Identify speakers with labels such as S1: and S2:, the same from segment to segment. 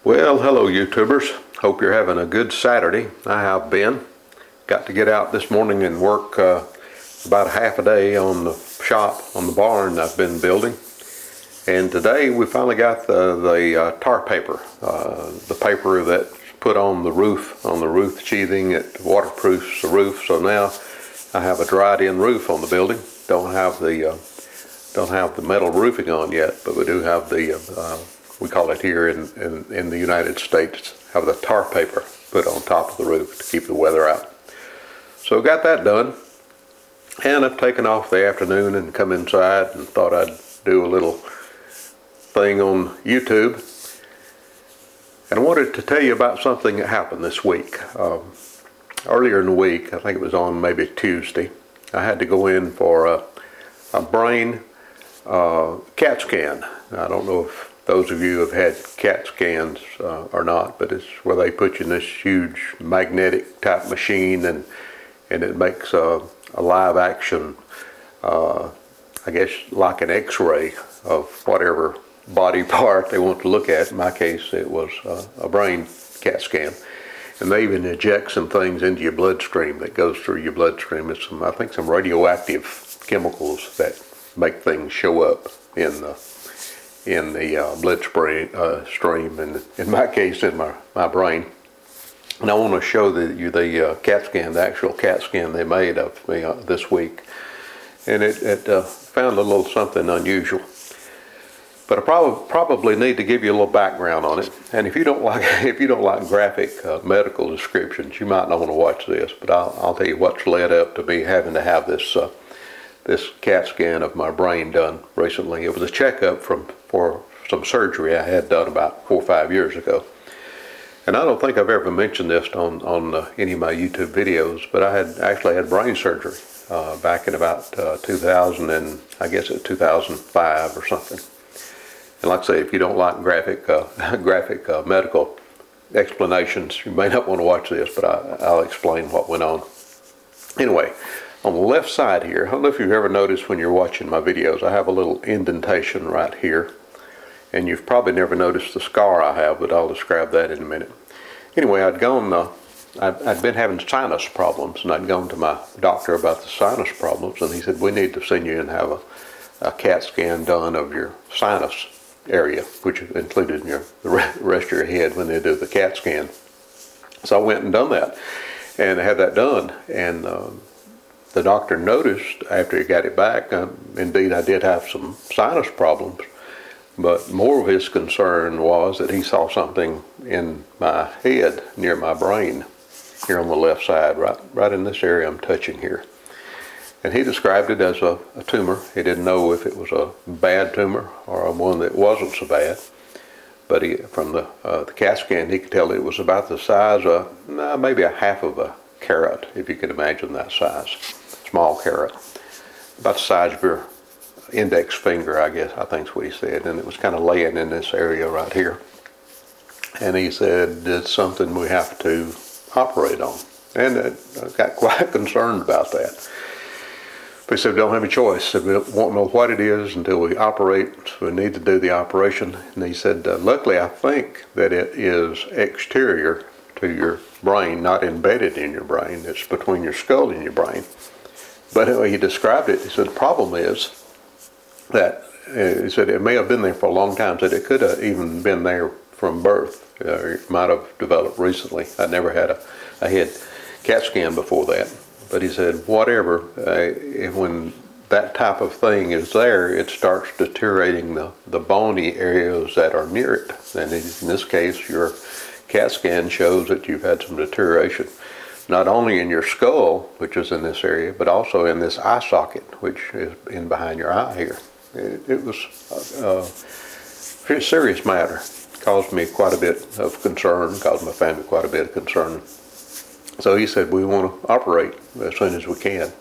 S1: Well, hello YouTubers. Hope you're having a good Saturday. I have been. Got to get out this morning and work about half a day on the shop, on the barn I've been building. And today we finally got the tar paper, the paper that's put on the roof sheathing. It waterproofs the roof. So now I have a dried-in roof on the building. Don't have the metal roofing on yet, but we do have the we call it here in the United States, have the tar paper put on top of the roof to keep the weather out. So got that done, and I've taken off the afternoon and come inside and thought I'd do a little thing on YouTube. And I wanted to tell you about something that happened this week. Earlier in the week, I think it was on maybe Tuesday, I had to go in for a brain CAT scan. I don't know if those of you have had CAT scans or not, but it's where they put you in this huge magnetic type machine, and it makes a live action, I guess like an x-ray of whatever body part they want to look at. In my case, it was a brain CAT scan. And they even inject some things into your bloodstream that goes through your bloodstream. It's I think some radioactive chemicals that make things show up in the bloodstream, and in my case, in my brain. And I want to show you the CAT scan, the actual CAT scan they made of me this week. And it found a little something unusual. But I probably need to give you a little background on it. And if you don't like graphic medical descriptions, you might not want to watch this. But I'll tell you what's led up to me having to have this CAT scan of my brain done recently. It was a checkup for some surgery I had done about 4 or 5 years ago. And I don't think I've ever mentioned this on any of my YouTube videos, but I had actually had brain surgery back in about 2000, and I guess it's 2005 or something. And like I say, if you don't like graphic medical explanations, you may not want to watch this, but I'll explain what went on. Anyway, on the left side here, I don't know if you've ever noticed when you're watching my videos, I have a little indentation right here. And you've probably never noticed the scar I have, but I'll describe that in a minute. Anyway, I'd been having sinus problems, and I'd gone to my doctor about the sinus problems, and he said, we need to send you and have a CAT scan done of your sinus area, which is included in the rest of your head when they do the CAT scan. So I went and done that, and I had that done, and the doctor noticed after he got it back, indeed I did have some sinus problems, but more of his concern was that he saw something in my head near my brain here on the left side, right in this area I'm touching here. And he described it as a tumor. He didn't know if it was a bad tumor or one that wasn't so bad. But from the CAT scan, he could tell it was about the size of maybe a half of a carrot, if you could imagine that size. Small carrot. About the size of your index finger, I think is what he said. And it was kind of laying in this area right here. And he said, it's something we have to operate on. And I got quite concerned about that. But he said, we don't have a choice. We won't know what it is until we operate, so we need to do the operation. And he said, luckily I think that it is exterior to your brain, not embedded in your brain. It's between your skull and your brain. But anyway, he described it. He said, the problem is that, he said, it may have been there for a long time. He said, it could have even been there from birth. It might have developed recently. I never had a head CAT scan before that. But he said, whatever, when that type of thing is there, it starts deteriorating the bony areas that are near it. And in this case, your CAT scan shows that you've had some deterioration, not only in your skull, which is in this area, but also in this eye socket, which is in behind your eye here. It was a pretty serious matter. Caused me quite a bit of concern, caused my family quite a bit of concern. So he said, we want to operate as soon as we can.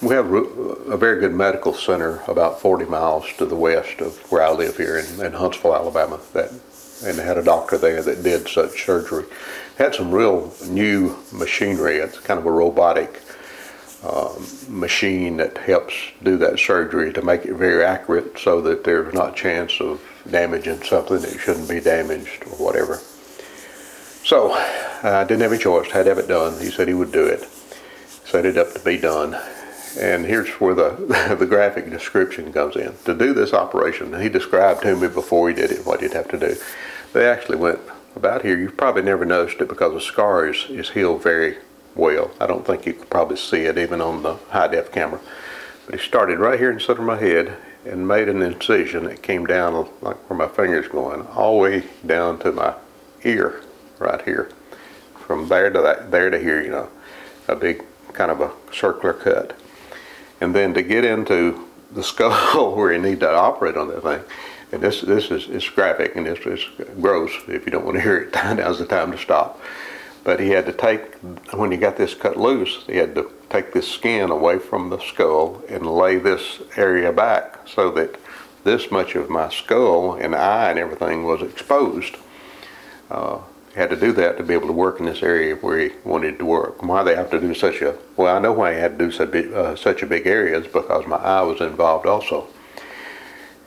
S1: We have a very good medical center about 40 miles to the west of where I live here in Huntsville, Alabama. And they had a doctor there that did such surgery. Had some real new machinery. It's kind of a robotic machine that helps do that surgery to make it very accurate so that there's not a chance of damaging something that shouldn't be damaged or whatever. So I didn't have a choice, had to have it done. He said he would do it, set it up to be done. And here's where the graphic description comes in. To do this operation, he described to me before he did it what he'd have to do. They actually went about here. You've probably never noticed it because the scar is healed very well. I don't think you could probably see it even on the high-def camera. But he started right here in the center of my head and made an incision that came down like where my finger's going, all the way down to my ear right here. From there to here, you know, a big kind of a circular cut. And then to get into the skull where you need to operate on that thing, and this is graphic and it's gross. If you don't want to hear it, now's the time to stop. But he had to take, when he got this cut loose, he had to take this skin away from the skull and lay this area back so that this much of my skull and eye and everything was exposed. He had to do that to be able to work in this area where he wanted to work. Why they have to do such a, well, I know why he had to do such a big area is because my eye was involved also.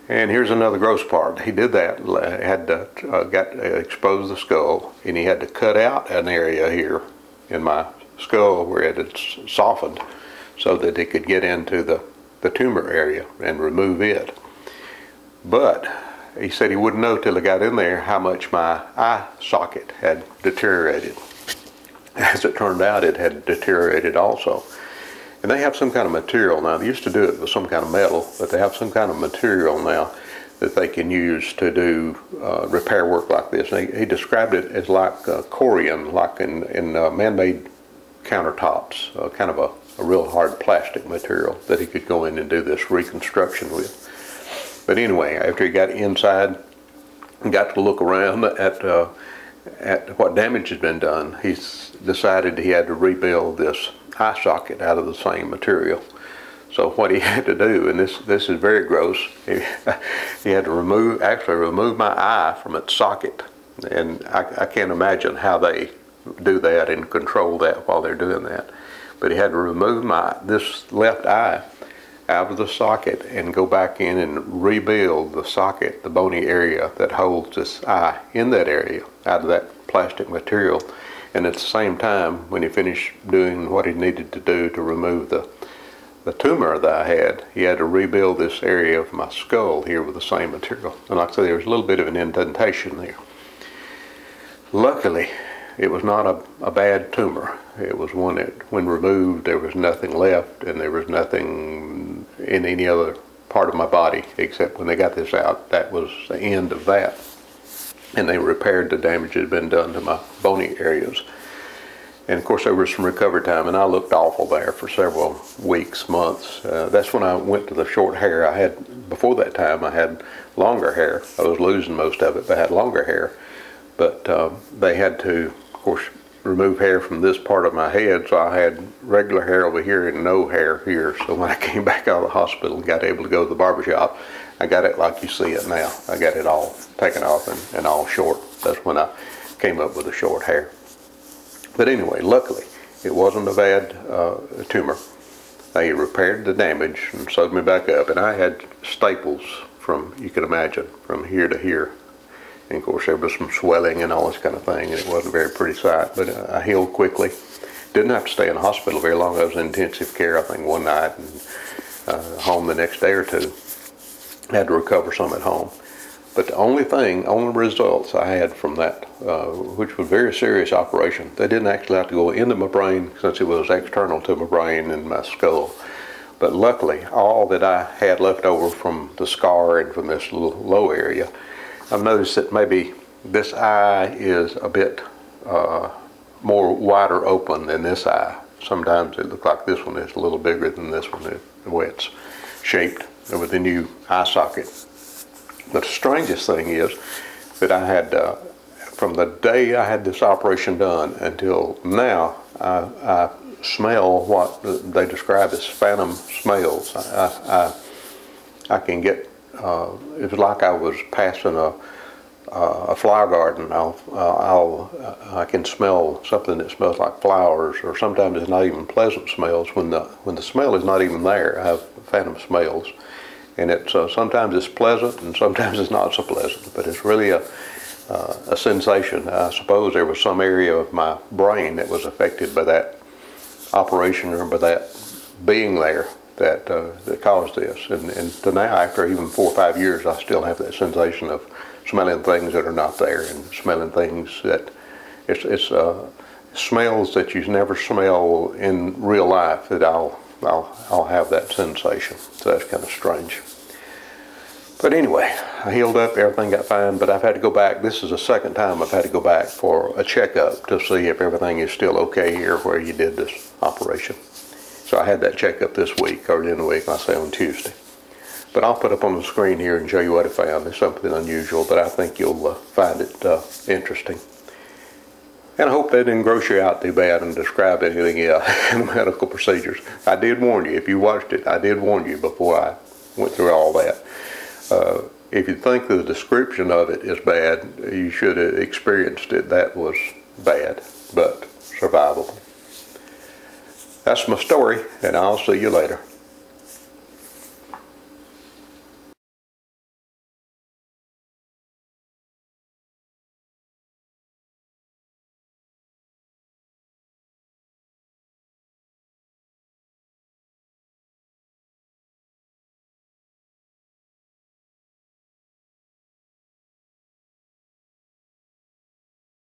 S1: And here's another gross part. He did that, had to expose the skull, and he had to cut out an area here in my skull where it had softened so that he could get into the tumor area and remove it. But he said he wouldn't know till he got in there how much my eye socket had deteriorated. As it turned out, it had deteriorated also. And they have some kind of material now. They used to do it with some kind of metal, but they have some kind of material now that they can use to do repair work like this. And he described it as like corian, like in man-made countertops, kind of a real hard plastic material that he could go in and do this reconstruction with. But anyway, after he got inside and got to look around at what damage had been done, he decided he had to rebuild this eye socket out of the same material. So what he had to do, and this is very gross, he had to actually remove my eye from its socket. And I can't imagine how they do that and control that while they're doing that. But he had to remove this left eye out of the socket and go back in and rebuild the socket, the bony area that holds this eye in that area out of that plastic material. And at the same time, when he finished doing what he needed to do to remove the tumor that I had, he had to rebuild this area of my skull here with the same material. And like I said, there was a little bit of an indentation there. Luckily, it was not a bad tumor. It was one that, when removed, there was nothing left, and there was nothing in any other part of my body, except when they got this out, that was the end of that. And they repaired the damage that had been done to my bony areas. And of course, there was some recovery time, and I looked awful there for several weeks, months. That's when I went to the short hair. I had, before that time, I had longer hair. I was losing most of it, but I had longer hair. But they had to, of course, remove hair from this part of my head, so I had regular hair over here and no hair here. So when I came back out of the hospital and got able to go to the barbershop, I got it like you see it now. I got it all taken off and all short. That's when I came up with the short hair. But anyway, luckily, it wasn't a bad tumor. They repaired the damage and sewed me back up, and I had staples from, you can imagine, from here to here. And of course, there was some swelling and all this kind of thing, and it wasn't a very pretty sight, but I healed quickly. Didn't have to stay in the hospital very long. I was in intensive care, I think, one night, and home the next day or two. Had to recover some at home. But the only results I had from that, which was a very serious operation, they didn't actually have to go into my brain since it was external to my brain and my skull. But luckily, all that I had left over from the scar and from this little low area, I've noticed that maybe this eye is a bit more wider open than this eye. Sometimes it looks like this one is a little bigger than this one, the way it's shaped with the new eye socket. But the strangest thing is that I had, from the day I had this operation done until now, I smell what they describe as phantom smells. I can get, it was like I was passing a flower garden. I can smell something that smells like flowers, or sometimes it's not even pleasant smells. When the smell is not even there, I have phantom smells. And it's sometimes it's pleasant and sometimes it's not so pleasant, but it's really a sensation. I suppose there was some area of my brain that was affected by that operation or by that being there that caused this. And to now, after even 4 or 5 years, I still have that sensation of smelling things that are not there and smelling things that it's smells that you never smell in real life that I'll have that sensation. So that's kind of strange. But anyway, I healed up, everything got fine, but I've had to go back. This is the second time I've had to go back for a checkup to see if everything is still okay here where you did this operation. So I had that checkup this week, early in the week, I say on Tuesday. But I'll put up on the screen here and show you what I found. It's something unusual, but I think you'll find it interesting. And I hope that didn't gross you out too bad and describe anything in the medical procedures. I did warn you, if you watched it, I did warn you before I went through all that. If you think the description of it is bad, you should have experienced it. That was bad, but survivable. That's my story, and I'll see you later.